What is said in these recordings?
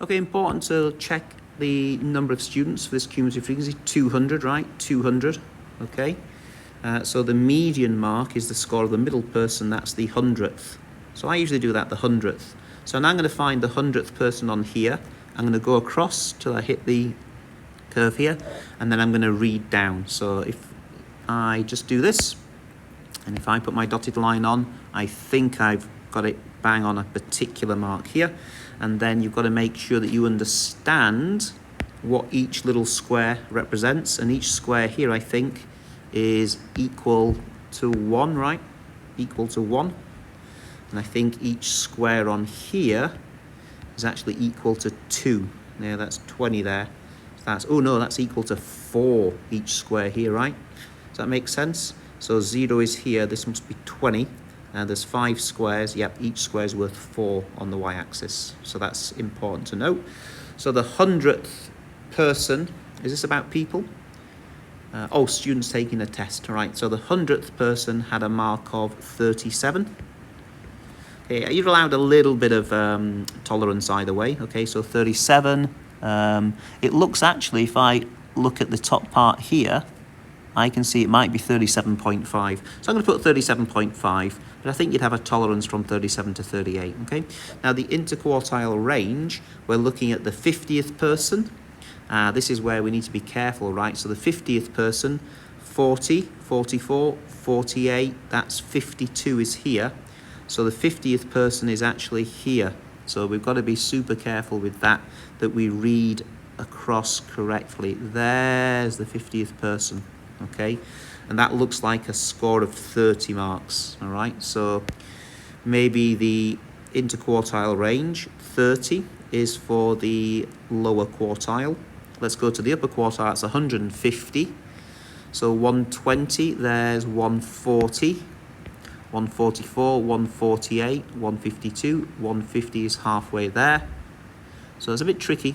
Okay, important to check the number of students for this cumulative frequency, 200, right? 200, okay? So the median mark is the score of the middle person, that's the 100th. So I usually do that the 100th. So now I'm going to find the 100th person on here. I'm going to go across till I hit the curve here, and then I'm going to read down. So if I just do this, and if I put my dotted line on, I think I've got it bang on a particular mark here. And then you've got to make sure that you understand what each little square represents. And each square here, I think, is equal to 1, right? Equal to 1. And I think each square on here is actually equal to 2. Yeah, that's 20 there. So that's, oh no, that's equal to 4 each square here, right? Does that make sense? So 0 is here, this must be 20. And there's 5 squares, yep, each square is worth 4 on the y-axis. So that's important to note. So the 100th person, is this about people? Students taking a test, right? So the 100th person had a mark of 37. Okay, you're allowed a little bit of tolerance either way. Okay, so 37. It looks actually, if I look at the top part here, I can see it might be 37.5. So I'm going to put 37.5, but I think you'd have a tolerance from 37 to 38, okay? Now the interquartile range, we're looking at the 50th person. This is where we need to be careful, right? So the 50th person, 40, 44, 48, that's 52 is here. So the 50th person is actually here. So we've got to be super careful with that we read across correctly. There's the 50th person. Okay, and that looks like a score of 30 marks, all right? So maybe the interquartile range, 30, is for the lower quartile. Let's go to the upper quartile, that's 150. So 120, there's 140, 144, 148, 152, 150 is halfway there. So it's a bit tricky.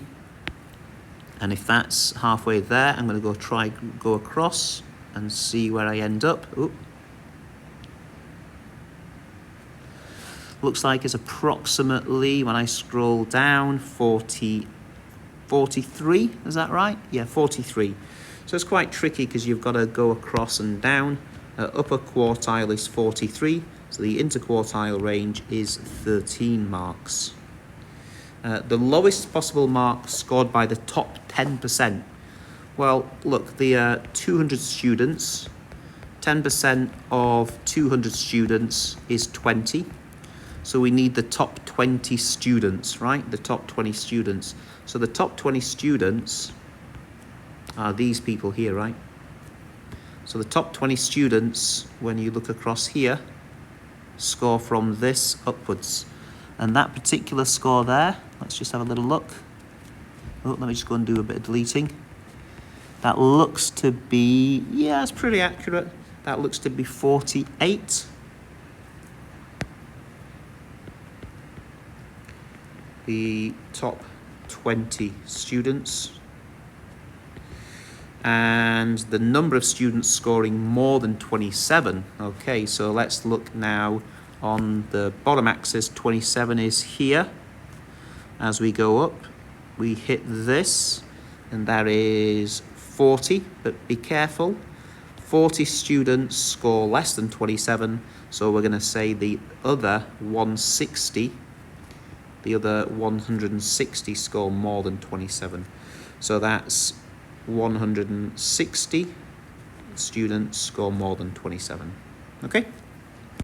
And if that's halfway there, I'm going to go across and see where I end up. Ooh. Looks like it's approximately, when I scroll down, 43, is that right? Yeah, 43. So it's quite tricky because you've got to go across and down. Upper quartile is 43, so the interquartile range is 13 marks. The lowest possible mark scored by the top 10%. Well, look, the 200 students, 10% of 200 students is 20. So we need the top 20 students, right? The top 20 students. So the top 20 students are these people here, right? So the top 20 students, when you look across here, score from this upwards. And that particular score there, let's just have a little look. Oh, let me just go and do a bit of deleting. That looks to be, yeah, it's pretty accurate. That looks to be 48. The top 20 students. And the number of students scoring more than 27. Okay, so let's look now on the bottom axis. 27 is here. As we go up, we hit this, and that is 40, but be careful. 40 students score less than 27, so we're going to say the other 160, the other 160 score more than 27. So that's 160 students score more than 27. Okay?